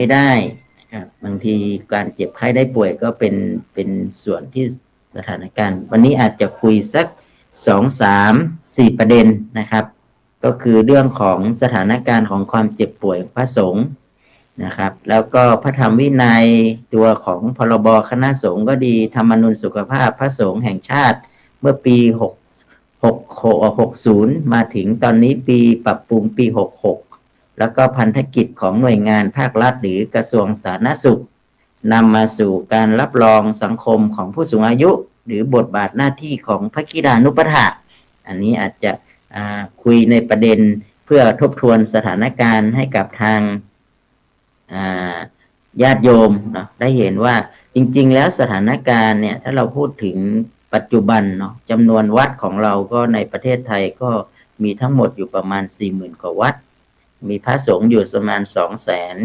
ไม่ได้นะครับบางทีการเจ็บไข้ได้ป่วยก็เป็นส่วนที่สถานการณ์วันนี้อาจจะคุยสัก2 3 4ประเด็นนะครับก็คือเรื่องของสถานการณ์ของความเจ็บป่วยพระสงฆ์นะครับแล้วก็พระธรรมวินัยตัวของพรบคณะสงฆ์ก็ดีธรรมนูญสุขภาพพระสงฆ์แห่งชาติเมื่อปี60มาถึงตอนนี้ปีปรับปรุงปี66แล้วก็พันธกิจของหน่วยงานภาครัฐหรือกระทรวงสาธารณสุขนำมาสู่การรับรองสังคมของผู้สูงอายุหรือบทบาทหน้าที่ของพระกีฬานุปถะอันนี้อาจจะคุยในประเด็นเพื่อทบทวนสถานการณ์ให้กับทางญาติโยมเนาะได้เห็นว่าจริงๆแล้วสถานการณ์เนี่ยถ้าเราพูดถึงปัจจุบันเนาะจำนวนวัดของเราก็ในประเทศไทยก็มีทั้งหมดอยู่ประมาณ 40,000 กว่าวัดมีพระสงฆ์อยู่ประมาณ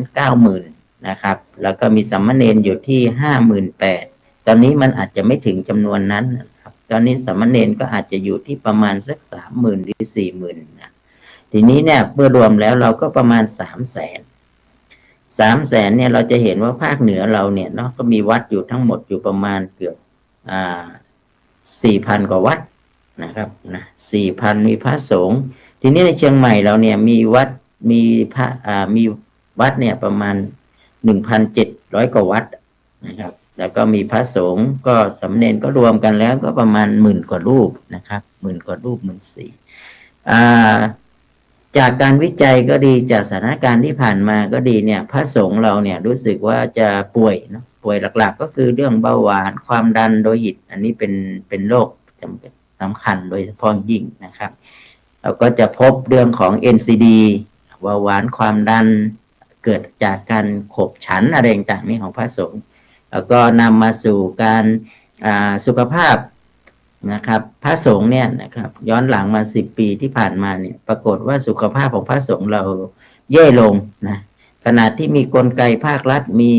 290,000 นะครับแล้วก็มีสามเณรอยู่ที่ 58,000 ตอนนี้มันอาจจะไม่ถึงจำนวนนั้นนะครับตอนนี้สามเณรก็อาจจะอยู่ที่ประมาณสัก 30,000 หรือ 40,000 นะทีนี้เนี่ยเมื่อรวมแล้วเราก็ประมาณ 300,000เนี่ยเราจะเห็นว่าภาคเหนือเราเนี่ยเนาะก็มีวัดอยู่ทั้งหมดอยู่ประมาณเกือบ4,000 กว่าวัดนะครับนะ 4,000 มีพระสงฆ์ทีนี้ในเชียงใหม่เราเนี่ยมีวัดมีพระมีวัดเนี่ยประมาณ 1,700 กว่าวัดนะครับแล้วก็มีพระสงฆ์ก็สามเณรก็รวมกันแล้วก็ประมาณ10,000 กว่ารูปนะครับ10,000 กว่ารูป14,000จากการวิจัยก็ดีจากสถานการณ์ที่ผ่านมาก็ดีเนี่ยพระสงฆ์เราเนี่ยรู้สึกว่าจะป่วยเนาะป่วยหลักๆก็คือเรื่องเบาหวานความดันโลหิตอันนี้เป็นโรคสำคัญโดยเฉพาะยิ่งนะครับเราก็จะพบเรื่องของ NCD เบาหวานความดันเกิดจากการขบฉันอะไรต่างๆนี้ของพระสงฆ์แล้วก็นำมาสู่การสุขภาพนะครับพระสงฆ์เนี่ยนะครับย้อนหลังมา10 ปีที่ผ่านมาเนี่ยปรากฏว่าสุขภาพของพระสงฆ์เราแย่ลงนะขณะที่มีกลไกภาครัฐมี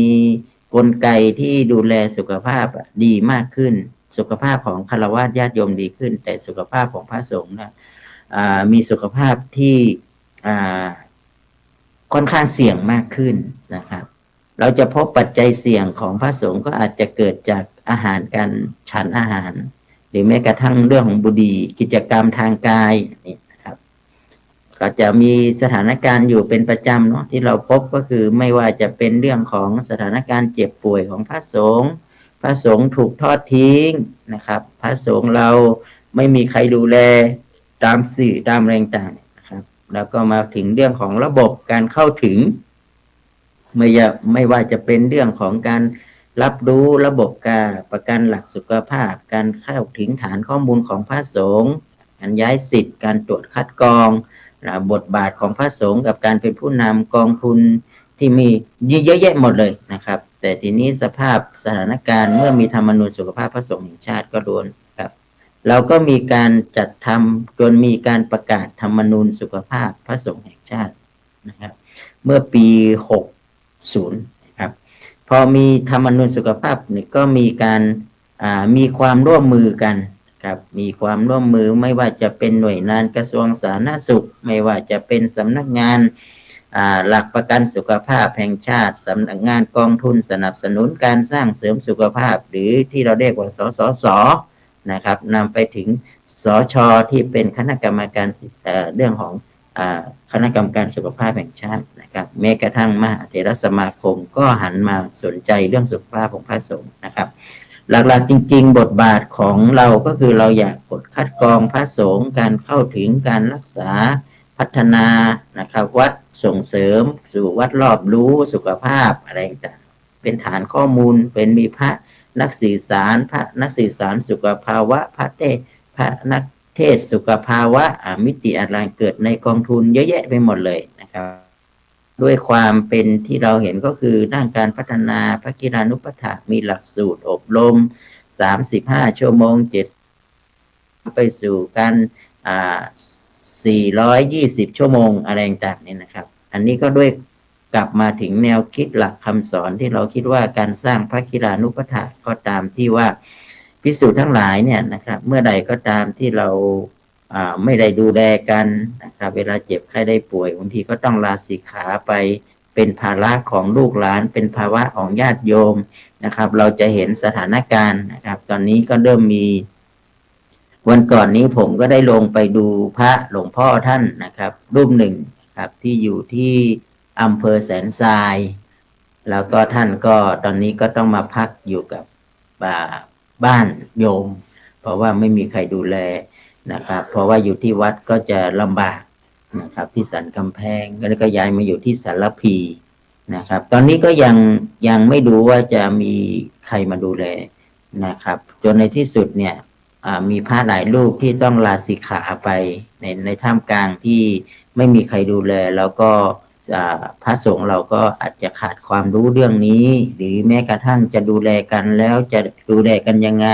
กลไกที่ดูแลสุขภาพดีมากขึ้นสุขภาพของฆราวาสญาติโยมดีขึ้นแต่สุขภาพของพระสงฆ์นะมีสุขภาพที่ค่อนข้างเสี่ยงมากขึ้นนะครับเราจะพบปัจจัยเสี่ยงของพระสงฆ์ก็อาจจะเกิดจากอาหารการฉันอาหารหรือแม้กระทั่งเรื่องของบุหรี่กิจกรรมทางกายนี่นะครับก็จะมีสถานการณ์อยู่เป็นประจำเนาะที่เราพบก็คือไม่ว่าจะเป็นเรื่องของสถานการณ์เจ็บป่วยของพระสงฆ์พระสงฆ์ถูกทอดทิ้งนะครับพระสงฆ์เราไม่มีใครดูแลตามสื่อตามแรงต่างนะครับแล้วก็มาถึงเรื่องของระบบการเข้าถึงไม่ว่าจะเป็นเรื่องของการรับรู้ระบบการประกันหลักสุขภาพการเข้าถึงฐานข้อมูลของพระสงฆ์การย้ายสิทธิ์การตรวจคัดกรองบทบาทของพระสงฆ์กับการเป็นผู้นำกองทุนที่มีเยอะแยะหมดเลยนะครับแต่ทีนี้สภาพสถานการณ์เมื่อมีธรรมนูญสุขภาพพระสงฆ์แห่งชาติก็โดนครับเราก็มีการจัดทำจนมีการประกาศธรรมนูญสุขภาพพระสงฆ์แห่งชาตินะครับเมื่อปี60ครับพอมีธรรมนูญสุขภาพนี่ก็มีการมีความร่วมมือกันครับมีความร่วมมือไม่ว่าจะเป็นหน่วยงานกระทรวงสาธารณสุขไม่ว่าจะเป็นสำนักงานหลักประกันสุขภาพแห่งชาติสำนักงานกองทุนสนับสนุนการสร้างเสริมสุขภาพหรือที่เราเรียกว่าสสสนะครับนำไปถึงสชที่เป็นคณะกรรมการเรื่องของคณะกรรมการสุขภาพแห่งชาตินะครับแม้กระทั่งมหาเถรสมาคมก็หันมาสนใจเรื่องสุขภาพของพระสงฆ์นะครับหลักๆจริงๆบทบาทของเราก็คือเราอยากกดคัดกรองพระสงฆ์การเข้าถึงการรักษาพัฒนานะครับวัดส่งเสริมสู่วัดรอบรู้สุขภาพอะไรต่างเป็นฐานข้อมูลเป็นมีพระนักสื่อสารสุขภาวะพระนักเทศสุขภาวะมิติอะไรเกิดในกองทุนเยอะแยะไปหมดเลยนะครับด้วยความเป็นที่เราเห็นก็คือด้านการพัฒนาพระกีฬานุปัฏฐานมีหลักสูตรอบรม35 ชั่วโมง7ไปสู่การ420 ชั่วโมงอะไรต่างๆนี่นะครับอันนี้ก็ด้วยกลับมาถึงแนวคิดหลักคำสอนที่เราคิดว่าการสร้างพระกีฬานุปัฏฐานก็ตามที่ว่าภิกษุทั้งหลายเนี่ยนะครับเมื่อใดก็ตามที่เราไม่ได้ดูแลกันนะครับเวลาเจ็บไข้ได้ป่วยบางทีก็ต้องลาสิกขาไป เป็นภาระของลูกหลานเป็นภาวะของญาติโยมนะครับเราจะเห็นสถานการณ์นะครับตอนนี้ก็เริ่มมีวันก่อนนี้ผมก็ได้ลงไปดูพระหลวงพ่อท่านนะครับรูปหนึ่งครับที่อยู่ที่อำเภอแสนทรายแล้วก็ท่านก็ตอนนี้ก็ต้องมาพักอยู่กับบ้านโยมเพราะว่าไม่มีใครดูแลนะครับเพราะว่าอยู่ที่วัดก็จะลำบากนะครับที่สันกำแพงแล้วก็ย้ายมาอยู่ที่สารพีนะครับตอนนี้ก็ยังไม่รู้ว่าจะมีใครมาดูแลนะครับจนในที่สุดเนี่ยมีพระหลายรูปที่ต้องลาสิกขาไปในท่ามกลางที่ไม่มีใครดูแลแล้วก็พระสงฆ์เราก็อาจจะขาดความรู้เรื่องนี้หรือแม้กระทั่งจะดูแลกันแล้วจะดูแลกันยังไง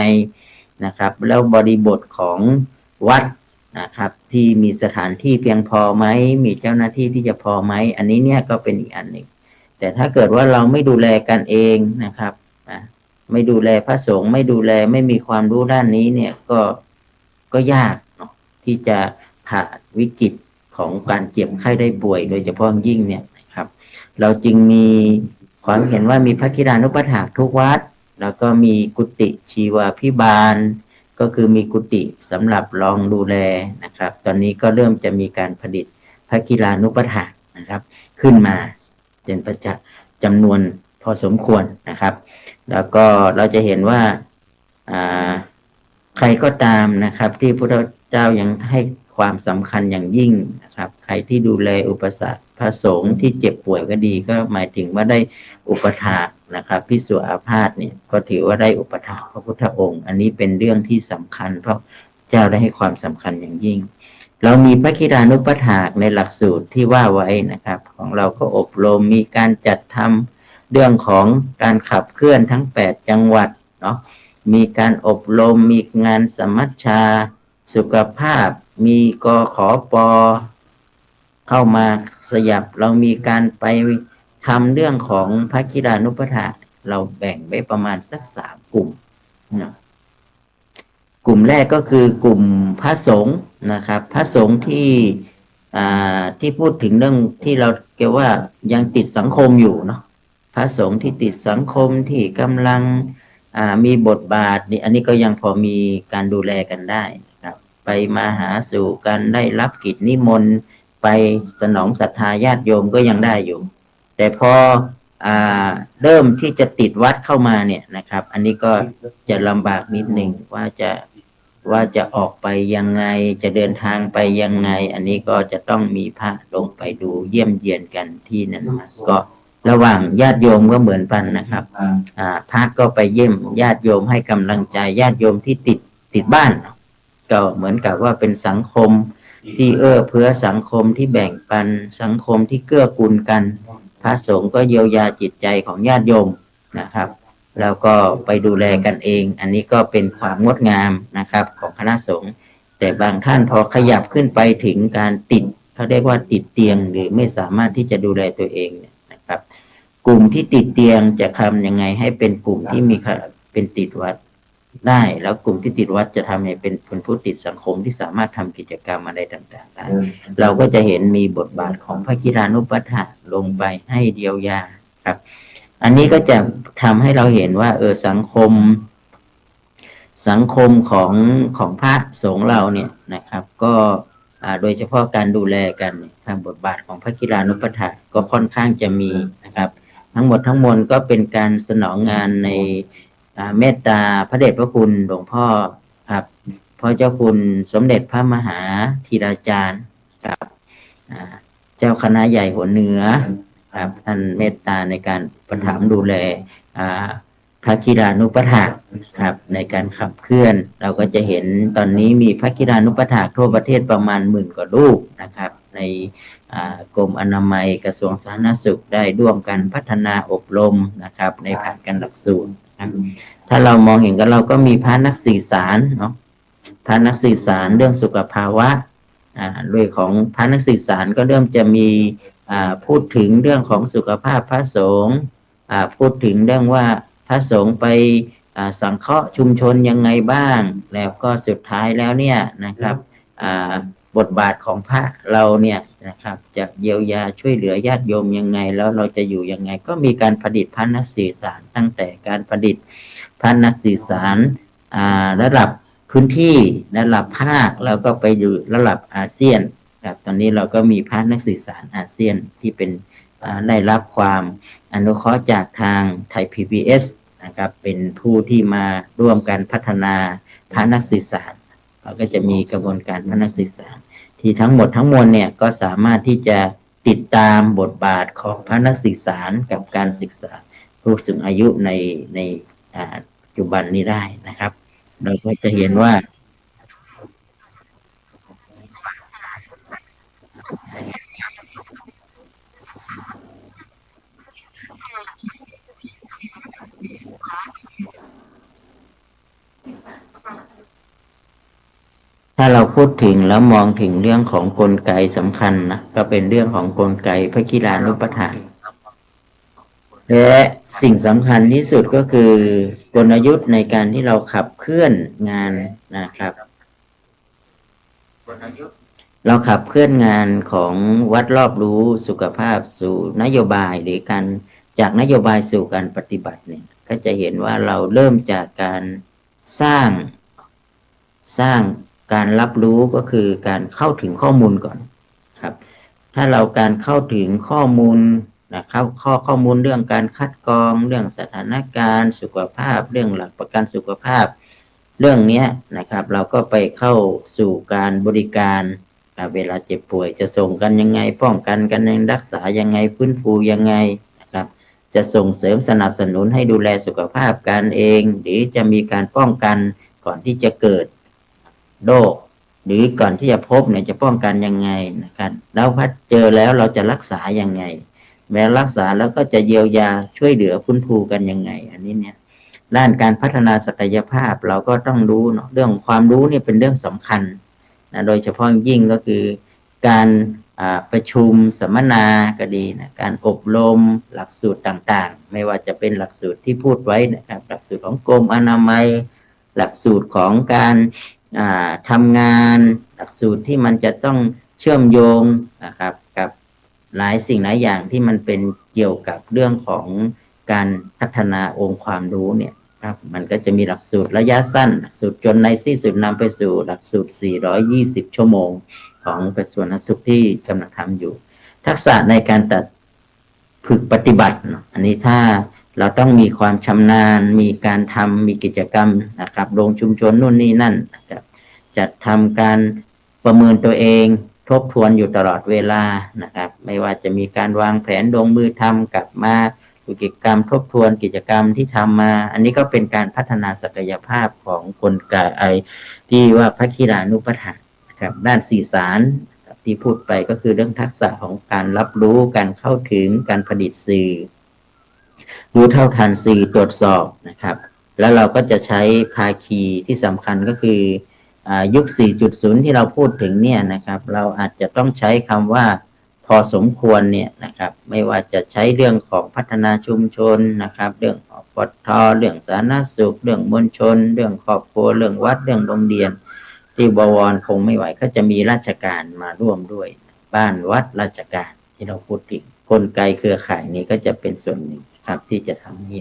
นะครับแล้วบริบทของวัดนะครับที่มีสถานที่เพียงพอไหมมีเจ้าหน้าที่ที่จะพอไหมอันนี้เนี่ยก็เป็นอีกอันหนึ่งแต่ถ้าเกิดว่าเราไม่ดูแลกันเองนะครับไม่ดูแลพระสงฆ์ไม่ดูแลไม่มีความรู้ด้านนี้เนี่ยก็ยากเนาะที่จะผ่านวิกฤตของการเจ็บไข้ได้ป่วยโดยเฉพาะยิ่งเนี่ยนะครับเราจึงมีความเห็นว่ามีพระกิรานุปถากทุกวัดแล้วก็มีกุฏิชีวาภิบาลก็คือมีกุฏิสำหรับรองดูแลนะครับตอนนี้ก็เริ่มจะมีการผลิตพระกิรานุปถากนะครับขึ้นมาเป็นประจักษ์จำนวนพอสมควรนะครับแล้วก็เราจะเห็นว่าใครก็ตามนะครับที่พระพุทธเจ้ายังให้ความสำคัญอย่างยิ่งนะครับใครที่ดูแลอุปสมบทพระสงฆ์ที่เจ็บป่วยก็ดีก็หมายถึงว่าได้อุปถากนะครับภิกษุอาพาธเนี่ยก็ถือว่าได้อุปถากพระพุทธองค์อันนี้เป็นเรื่องที่สำคัญเพราะเจ้าได้ให้ความสำคัญอย่างยิ่งเรามีพระกิรานุปถากในหลักสูตรที่ว่าไว้นะครับของเราก็อบรมมีการจัดทำเรื่องของการขับเคลื่อนทั้ง8จังหวัดเนาะมีการอบรมมีงานสมัชชาสุขภาพมีกขป.เข้ามาสยับเรามีการไปทำเรื่องของพระกิรานุปถากเราแบ่งไว้ประมาณสัก3 กลุ่มนะกลุ่มแรกก็คือกลุ่มพระสงฆ์นะครับพระสงฆ์ที่พูดถึงเรื่องที่เราเรียกว่ายังติดสังคมอยู่เนาะพระสงฆ์ที่ติดสังคมที่กำลังมีบทบาทนี่อันนี้ก็ยังพอมีการดูแลกันได้ครับไปมาหาสู่กันได้รับกิจนิมนต์ไปสนองศรัทธาญาติโยมก็ยังได้อยู่แต่พอเริ่มที่จะติดวัดเข้ามาเนี่ยนะครับอันนี้ก็จะลำบากนิดหนึ่งว่าจะออกไปยังไงจะเดินทางไปยังไงอันนี้ก็จะต้องมีพระลงไปดูเยี่ยมเยียนกันที่นั่นมาก็ระหว่างญาติโยมก็เหมือนกันนะครับพระก็ไปเยี่ยมญาติโยมให้กำลังใจญาติโยมที่ติดบ้านก็เหมือนกับว่าเป็นสังคมที่เพื่อสังคมที่แบ่งปันสังคมที่เกื้อกูลกันพระสงฆ์ก็เยียวยาจิตใจของญาติโยมนะครับแล้วก็ไปดูแลกันเองอันนี้ก็เป็นความงดงามนะครับของคณะสงฆ์แต่บางท่านพอขยับขึ้นไปถึงการติดเขาเรียกว่าติดเตียงหรือไม่สามารถที่จะดูแลตัวเองเนี่ยนะครับกลุ่มที่ติดเตียงจะทำยังไงให้เป็นกลุ่มที่มีเป็นติดวัดได้แล้วกลุ่มที่ติดวัดจะทำให้เป็นผู้ติดสังคมที่สามารถทำกิจกรรมอะไรต่างๆได้เราก็จะเห็นมีบทบาทของพระกิรานุปถากลงไปให้เยียวยาครับอันนี้ก็จะทำให้เราเห็นว่าสังคมของพระสงฆ์เราเนี่ยนะครับก็โดยเฉพาะการดูแลกันทางบทบาทของพระกิรานุปถากก็ค่อนข้างจะมีนะครับทั้งหมดทั้งมวลก็เป็นการสนองงานในเมตตาพระเดชพระคุณหลวงพ่อครับพ่อเจ้าคุณสมเด็จพระมหาธีราจารย์ครับเจ้าคณะใหญ่หัวเหนือครับท่านเมตตาในการประถมดูแลพระกิรานุปถากครับในการขับเคลื่อนเราก็จะเห็นตอนนี้มีพระกิรานุปถากทั่วประเทศประมาณ10,000 กว่ารูปนะครับในกรมอนามัยกระทรวงสาธารณสุขได้ร่วมกันพัฒนาอบรมนะครับในผ่านการหลักสูตรถ้าเรามองเห็นกันเราก็มีพระนักสื่อสารเนาะพระนักสื่อสารเรื่องสุขภาวะโดยของพระนักสื่อสารก็เริ่มจะมีพูดถึงเรื่องของสุขภาพพระสงฆ์พูดถึงเรื่องว่าพระสงฆ์ไปสังเคราะห์ชุมชนยังไงบ้างแล้วก็สุดท้ายแล้วเนี่ยนะครับบทบาทของพระเราเนี่ย นะครับจะเยียวยาช่วยเหลือญาติโยมยังไงแล้วเราจะอยู่ยังไงก็มีการผลิตพระนักสื่อสารตั้งแต่การผลิตพระนักสื่อสารระดับพื้นที่ระดับภาคแล้วก็ไปอยู่ระดับอาเซียนครับตอนนี้เราก็มีพระนักสื่อสารอาเซียนที่เป็นได้รับความอนุเคราะห์จากทางไทย PBS นะครับเป็นผู้ที่มาร่วมกันพัฒนาพระนักสื่อสารเราก็จะมีกระบวนการพระนักสื่อสารที่ทั้งหมดทั้งมวลเนี่ยก็สามารถที่จะติดตามบทบาทของพระนักสื่อสารกับการศึกษาผู้สูงอายุในปัจจุบันนี้ได้นะครับเราก็จะเห็นว่าถ้าเราพูดถึงแล้วมองถึงเรื่องของกลไกสำคัญนะก็เป็นเรื่องของกลไกพระกีฬานุปทานและสิ่งสำคัญที่สุดก็คือกลยุทธ์ในการที่เราขับเคลื่อนงานนะครับเราขับเคลื่อนงานของวัดรอบรู้สุขภาพสู่นโยบายหรือการจากนโยบายสู่การปฏิบัติเนี่ยก็จะเห็นว่าเราเริ่มจากการสร้างการรับรู้ก็คือการเข้าถึงข้อมูลก่อนครับถ้าเราการเข้าถึงข้อมูลนะครับข้อมูลเรื่องการคัดกรองเรื่องสถานการณ์สุขภาพเรื่องหลักประกันสุขภาพเรื่องนี้นะครับเราก็ไปเข้าสู่การบริการเวลาเจ็บป่วยจะส่งกันยังไงป้องกันกันยังรักษายังไงฟื้นฟูยังไงนะครับจะส่งเสริมสนับสนุนให้ดูแลสุขภาพกันเองหรือจะมีการป้องกันก่อนที่จะเกิดโรคหรือก่อนที่จะพบเนี่ยจะป้องกันยังไงนะครับแล้วพัดเจอแล้วเราจะรักษายังไงแม้รักษาแล้วก็จะเยียวยาช่วยเหลือฟื้นฟูกันยังไงอันนี้เนี่ยด้านการพัฒนาศักยภาพเราก็ต้องรู้เนาะเรื่องความรู้เนี่ยเป็นเรื่องสำคัญนะโดยเฉพาะยิ่งก็คือการประชุมสัมมนาก็ดีนะการอบรมหลักสูตรต่างๆไม่ว่าจะเป็นหลักสูตรที่พูดไว้นะครับหลักสูตรของกรมอนามัยหลักสูตรของการทำงานหลักสูตรที่มันจะต้องเชื่อมโยงนะครับกับหลายสิ่งหลายอย่างที่มันเป็นเกี่ยวกับเรื่องของการพัฒนาองค์ความรู้เนี่ยครับมันก็จะมีหลักสูตรระยะสั้นหลักสูตรจนในที่สุดนำไปสู่หลักสูตร420ชั่วโมงของกระทรวงสาธารณสุขที่กำลังทำอยู่ทักษะในการฝึกปฏิบัติอันนี้ถ้าเราต้องมีความชำนาญมีการทำมีกิจกรรมนะครับลงชุมชนนู่นนี่นั่นนะครับจัดทำการประเมินตัวเองทบทวนอยู่ตลอดเวลานะครับไม่ว่าจะมีการวางแผนลงมือทำกลับมากิจกรรมทบทวนกิจกรรมที่ทำมาอันนี้ก็เป็นการพัฒนาศักยภาพของกลไกที่ว่าพระกีฬานุปทานนะครับด้านสื่อสารที่พูดไปก็คือเรื่องทักษะของการรับรู้การเข้าถึงการผลิตสื่อรู้เท่าทันสื่อตรวจสอบนะครับแล้วเราก็จะใช้ภาคีที่สำคัญก็คือยุค 4.0 ที่เราพูดถึงเนี่ยนะครับเราอาจจะต้องใช้คำว่าพอสมควรเนี่ยนะครับไม่ว่าจะใช้เรื่องของพัฒนาชุมชนนะครับเรื่องปทเรื่องสาธารณสุขเรื่องมวลชนเรื่องครอบครัวเรื่องวัดเรื่องโรงเรียนที่บวรคงไม่ไหวก็จะมีราชการมาร่วมด้วยบ้านวัดราชการที่เราพูดถึงกลไกเครือข่ายนี้ก็จะเป็นส่วนหนึ่งครับที่จะทำให้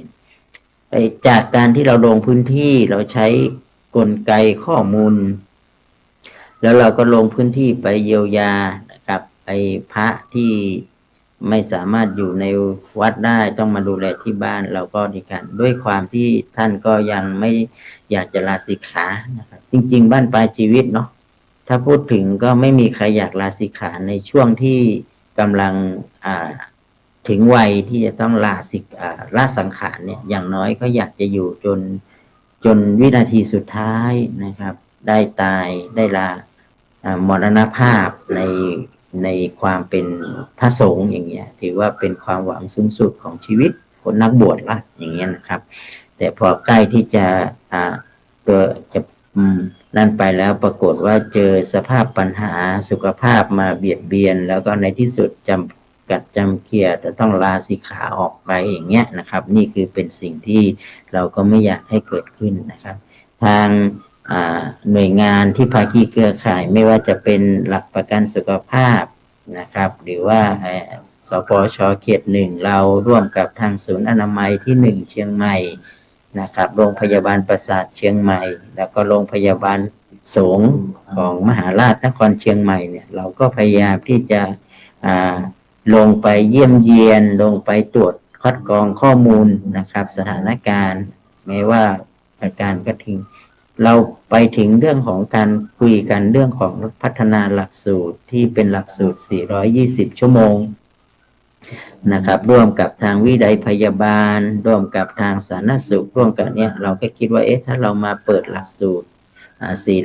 จากการที่เราลงพื้นที่เราใช้กลไกข้อมูลแล้วเราก็ลงพื้นที่ไปเยียวยานะครับไปพระที่ไม่สามารถอยู่ในวัดได้ต้องมาดูแลที่บ้านเราก็ในการด้วยความที่ท่านก็ยังไม่อยากจะลาสิกขานะครับจริงๆบ้านปลายชีวิตเนาะถ้าพูดถึงก็ไม่มีใครอยากลาสิกขาในช่วงที่กำลังถึงวัยที่จะต้องละสังขารเนี่ยอย่างน้อยก็อยากจะอยู่จนวินาทีสุดท้ายนะครับได้ตายได้ลามรณภาพในความเป็นพระสงฆ์อย่างเงี้ยถือว่าเป็นความหวังสูงสุดของชีวิตคนนักบวชละอย่างเงี้ยนะครับแต่พอใกล้ที่จะนั่นไปแล้วปรากฏว่าเจอสภาพปัญหาสุขภาพมาเบียดเบียนแล้วก็ในที่สุดจำเกียรติจะต้องลาสิกขาออกไปอย่างเงี้ยนะครับนี่คือเป็นสิ่งที่เราก็ไม่อยากให้เกิดขึ้นนะครับทางหน่วยงานที่ภาคีเครือข่ายไม่ว่าจะเป็นหลักประกันสุขภาพ นะครับหรือว่าสปช.เขตหนึ่งเราร่วมกับทางศูนย์อนามัยที่หนึ่งเชียงใหม่นะครับโรงพยาบาลประสาทเชียงใหม่แล้วก็โรงพยาบาลสงฆ์ของมหาราชนครเชียงใหม่เนี่ยเราก็พยายามที่จะลงไปเยี่ยมเยียนลงไปตรวจคัดกรองข้อมูลนะครับสถานการณ์แม้ว่าอาการกระทิงเราไปถึงเรื่องของการคุยกันเรื่องของพัฒนาหลักสูตรที่เป็นหลักสูตร420ชั่วโมงนะครับร่วมกับทางวิทยพยาบาลร่วมกับทางสาธารณสุขร่วมกันเนี่ยเราก็คิดว่าถ้าเรามาเปิดหลักสูตร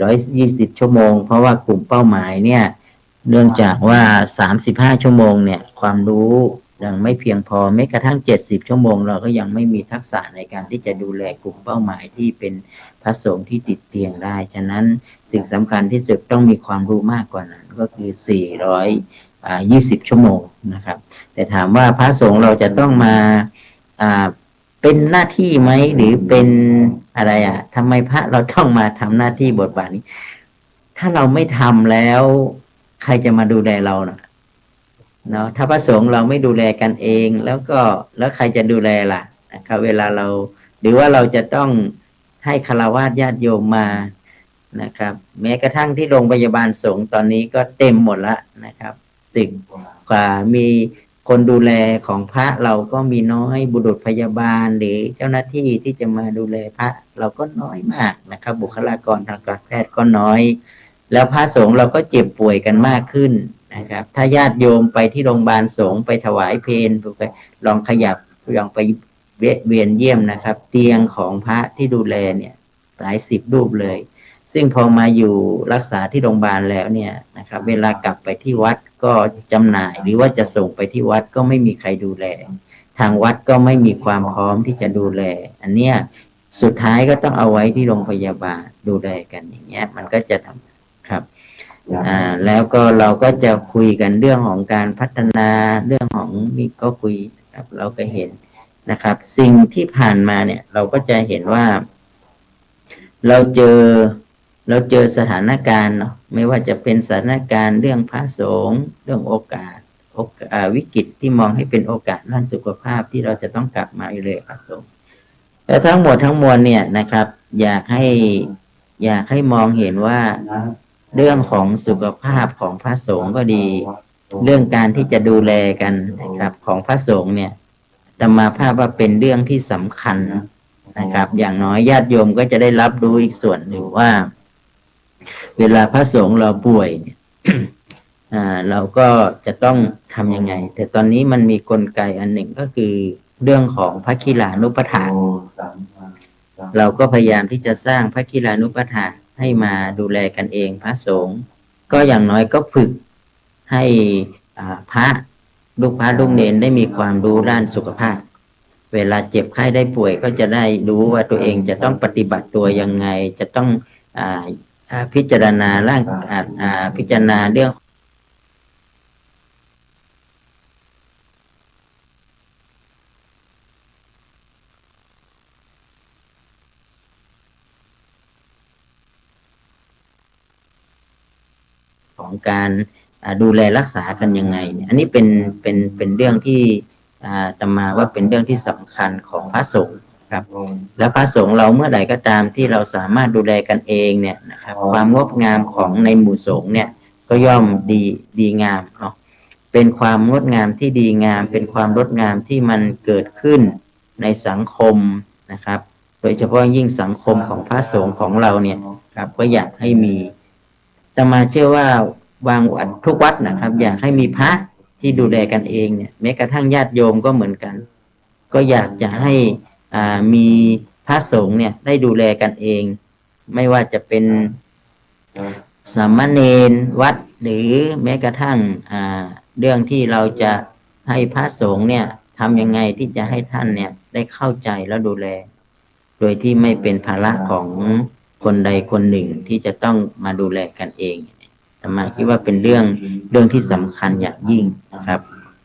420ชั่วโมงเพราะว่ากลุ่มเป้าหมายเนี่ยเนื่องจากว่า35ชั่วโมงเนี่ยความรู้ยังไม่เพียงพอแม้กระทั่ง70ชั่วโมงเราก็ยังไม่มีทักษะในการที่จะดูแลกลุ่มเป้าหมายที่เป็นพระสงฆ์ที่ติดเตียงได้ฉะนั้นสิ่งสำคัญที่สุดต้องมีความรู้มากกว่านั้นก็คือ420ชั่วโมงนะครับแต่ถามว่าพระสงฆ์เราจะต้องมาเป็นหน้าที่ไหมหรือเป็นอะไรทำไมพระเราต้องมาทำหน้าที่บทบาทนี้ถ้าเราไม่ทำแล้วใครจะมาดูแลเราเนาะถ้าพระสงฆ์เราไม่ดูแลกันเองแล้วใครจะดูแลล่ะนะครับเวลาเราหรือว่าเราจะต้องให้ฆราวาสญาติโยมมานะครับแม้กระทั่งที่โรงพยาบาลสงฆ์ตอนนี้ก็เต็มหมดแล้วนะครับตึกกว่ามีคนดูแลของพระเราก็มีน้อยบุรุษพยาบาลหรือเจ้าหน้าที่ที่จะมาดูแลพระเราก็น้อยมากนะครับบุคลากรทางการแพทย์ก็น้อยแล้วพระสงฆ์เราก็เจ็บป่วยกันมากขึ้นนะครับถ้าญาติโยมไปที่โรงพยาบาลสงฆ์ไปถวายเพลลองขยับลองไปเวียนเยี่ยมนะครับเตียงของพระที่ดูแลเนี่ยหลายสิบรูปเลยซึ่งพอมาอยู่รักษาที่โรงพยาบาลแล้วเนี่ยนะครับเวลากลับไปที่วัดก็จำหน่ายหรือว่าจะส่งไปที่วัดก็ไม่มีใครดูแลทางวัดก็ไม่มีความพร้อมที่จะดูแลอันเนี้ยสุดท้ายก็ต้องเอาไว้ที่โรงพยาบาลดูแลกันอย่างเงี้ยมันก็จะทำครับแล้วก็เราก็จะคุยกันเรื่องของการพัฒนาเรื่องของนี่ก็คุยครับเราก็เห็นนะครับสิ่งที่ผ่านมาเนี่ยเราก็จะเห็นว่าเราเจอสถานการณ์เนาะไม่ว่าจะเป็นสถานการณ์เรื่องพระสงฆ์เรื่องโอกาสวิกฤตที่มองให้เป็นโอกาสด้านสุขภาพที่เราจะต้องกลับมาอยู่เลยพระสงฆ์แต่ทั้งหมดทั้งมวลเนี่ยนะครับอยากให้มองเห็นว่าเรื่องของสุขภาพของพระสงฆ์ก็ดีเรื่องการที่จะดูแลกันนะครับของพระสงฆ์เนี่ยธรรมาภาพว่าเป็นเรื่องที่สำคัญนะครับอย่างน้อยญาติโยมก็จะได้รับรู้อีกส่วนหนึ่งว่าเวลาพระสงฆ์เราป่วยเนี่ย เราก็จะต้องทำยังไงแต่ตอนนี้มันมีกลไกอันหนึ่งก็คือเรื่องของพระคีลานุปถากเราก็พยายามที่จะสร้างพระคีลานุปถากให้มาดูแลกันเองพระสงฆ์ก็อย่างน้อยก็ฝึกให้พระลูกเนรได้มีความรู้ด้านสุขภาพเวลาเจ็บไข้ได้ป่วยก็จะได้รู้ว่าตัวเองจะต้องปฏิบัติตัวยังไงจะต้องพิจารณาพิจารณาเรื่องของการดูแลรักษากันยังไงเนี่ยอันนี้เป็นเรื่องที่อาตมาว่าเป็นเรื่องที่สำคัญของพระสงฆ์ครับแล้วพระสงฆ์เราเมื่อใดก็ตามที่เราสามารถดูแลกันเองเนี่ยนะครับความงดงามของในหมู่สงฆ์เนี่ยก็ย่อมดีงามเนาะเป็นความงดงามที่ดีงามเป็นความงดงามที่มันเกิดขึ้นในสังคมนะครับโดยเฉพาะยิ่งสังคมของพระสงฆ์ของเราเนี่ยครับก็อยากให้มีอาตมาเชื่อว่าวัดทุกวัดนะครับอยากให้มีพระที่ดูแลกันเองเนี่ยแม้กระทั่งญาติโยมก็เหมือนกันก็อยากจะให้มีพระสงฆ์เนี่ยได้ดูแลกันเองไม่ว่าจะเป็นสามเณรวัดหรือแม้กระทั่งเรื่องที่เราจะให้พระสงฆ์เนี่ยทำยังไงที่จะให้ท่านเนี่ยได้เข้าใจและดูแลโดยที่ไม่เป็นภาระของคนใดคนหนึ่งที่จะต้องมาดูแลกันเองอาตมาคิดว่าเป็นเรื่องที่สำคัญอย่างยิ่งนะครับ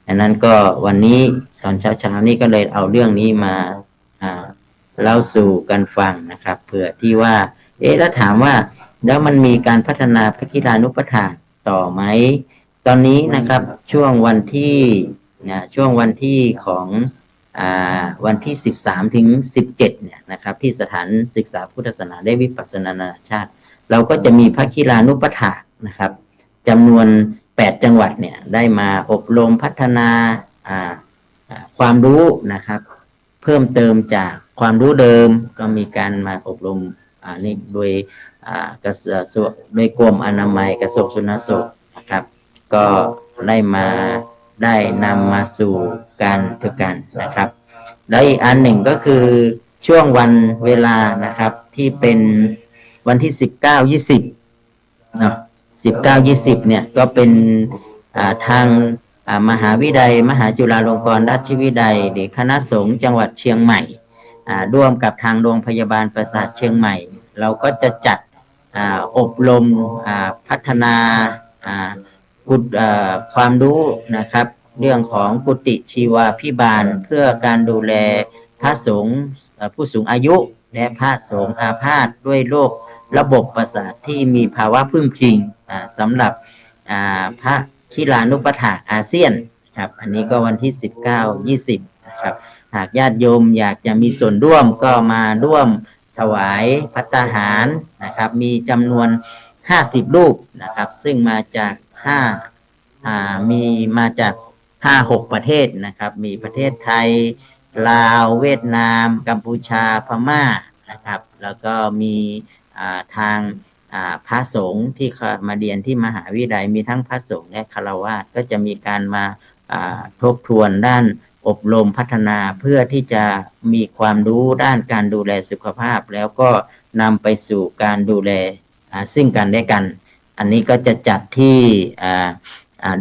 ดังนั้นก็วันนี้ตอนเช้านี้ก็เลยเอาเรื่องนี้มาเล่าสู่กันฟังนะครับเผื่อที่ว่าแล้วถามว่าแล้วมันมีการพัฒนาพระคีลานุปถากต่อไหม ตอนนี้นะครับช่วงวันที่ช่วงวันที่ของวันที่13 ถึง 17เนี่ยนะครับที่สถานศึกษาพุทธศาสนาและวิปัสสนานานาชาติเราก็จะมีพระคีลานุปถากนะครับจำนวน8จังหวัดเนี่ยได้มาอบรมพัฒนาความรู้นะครับเพิ่มเติมจากความรู้เดิมก็มีการมาอบรมนี่โดยกระทรวงโดยกรมอนามัยกระทรวงสาธารณสุขนะครับก็ได้นำมาสู่การฝึกกันนะครับแล้วอีกอันหนึ่งก็คือช่วงวันเวลานะครับที่เป็นวันที่19-20เนาะ19-20เนี่ยก็เป็นทางมหาวิทยาลัยมหาจุฬาลงกรณราชวิทยาลัยหรือคณะสงฆ์จังหวัดเชียงใหม่ร่วมกับทางโรงพยาบาลประสาทเชียงใหม่เราก็จะจัดอบรมพัฒนาความรู้นะครับเรื่องของกุฏิชีวาภิบาลเพื่อการดูแลพระสงฆ์ผู้สูงอายุและพระสงฆ์อาพาธด้วยโรคระบบประสาทที่มีภาวะพึ่งพิงสำหรับพระคีลานุปถากอาเซียนครับอันนี้ก็วันที่19-20นะครับหากญาติโยมอยากจะมีส่วนร่วมก็มาร่วมถวายภัตตาหารนะครับมีจำนวน50รูปนะครับซึ่งมาจากมาจาก5-6ประเทศนะครับมีประเทศไทยลาวเวียดนามกัมพูชาพม่านะครับแล้วก็มีทางพระสงฆ์ที่มาเรียนที่มหาวิทยาลัยมีทั้งพระสงฆ์และฆราวาสก็จะมีการมาทบทวนด้านอบรมพัฒนาเพื่อที่จะมีความรู้ด้านการดูแลสุขภาพแล้วก็นำไปสู่การดูแลซึ่งกันและกันอันนี้ก็จะจัดที่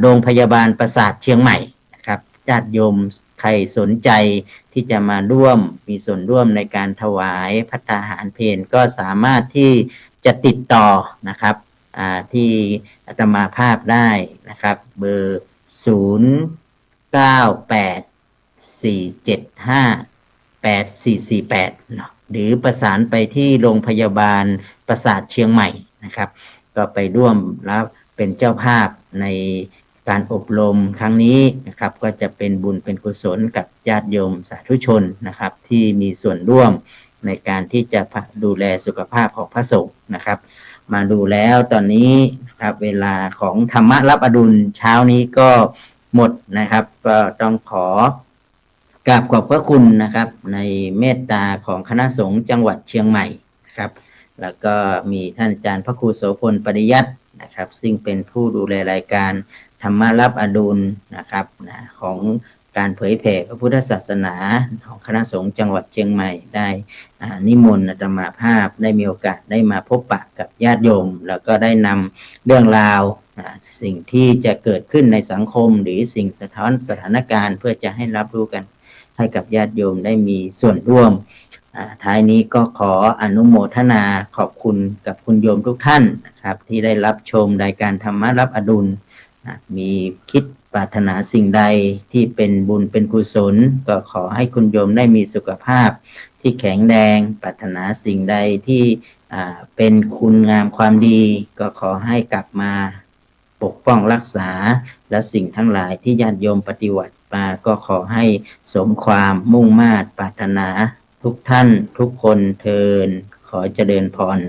โรงพยาบาลประสาทเชียงใหม่นะครับญาติโยมใครสนใจที่จะมาร่วมมีส่วนร่วมในการถวายภัตตาหารเพลก็สามารถที่จะติดต่อนะครับที่อาตมาภาพได้นะครับเบอร์0984758448หรือประสานไปที่โรงพยาบาลประสาทเชียงใหม่นะครับก็ไปร่วมแล้วเป็นเจ้าภาพในการอบรมครั้งนี้นะครับก็จะเป็นบุญเป็นกุศลกับญาติโยมสาธุชนนะครับที่มีส่วนร่วมในการที่จะดูแลสุขภาพของพระสงฆ์นะครับมาดูแล้วตอนนี้นะครับเวลาของธรรมะรับอดุลเช้านี้ก็หมดนะครับก็ต้องขอกราบขอบพระคุณนะครับในเมตตาของคณะสงฆ์จังหวัดเชียงใหม่นะครับแล้วก็มีท่านอาจารย์พระครูโสพลปริยัตินะครับซึ่งเป็นผู้ดูแลรายการธรรมะรับอดุลนะครับของการเผยแผ่พระพุทธศาสนาของคณะสงฆ์จังหวัดเชียงใหม่ได้นิมนต์อาตมาภาพได้มีโอกาสได้มาพบปะกับญาติโยมแล้วก็ได้นำเรื่องราวสิ่งที่จะเกิดขึ้นในสังคมหรือสิ่งสะท้อนสถานการณ์เพื่อจะให้รับรู้กันให้กับญาติโยมได้มีส่วนร่วมท้ายนี้ก็ขออนุโมทนาขอบคุณกับคุณโยมทุกท่านนะครับที่ได้รับชมรายการธรรมะรับอดุลมีคิดปรารถนาสิ่งใดที่เป็นบุญเป็นกุศลก็ขอให้คุณโยมได้มีสุขภาพที่แข็งแรงปรารถนาสิ่งใดที่เป็นคุณงามความดีก็ขอให้กลับมาปกป้องรักษาและสิ่งทั้งหลายที่ญาติโยมปฏิบัติมาก็ขอให้สมความมุ่งมา่ปรารถนาทุกท่านทุกคนเทินขอเจริญพร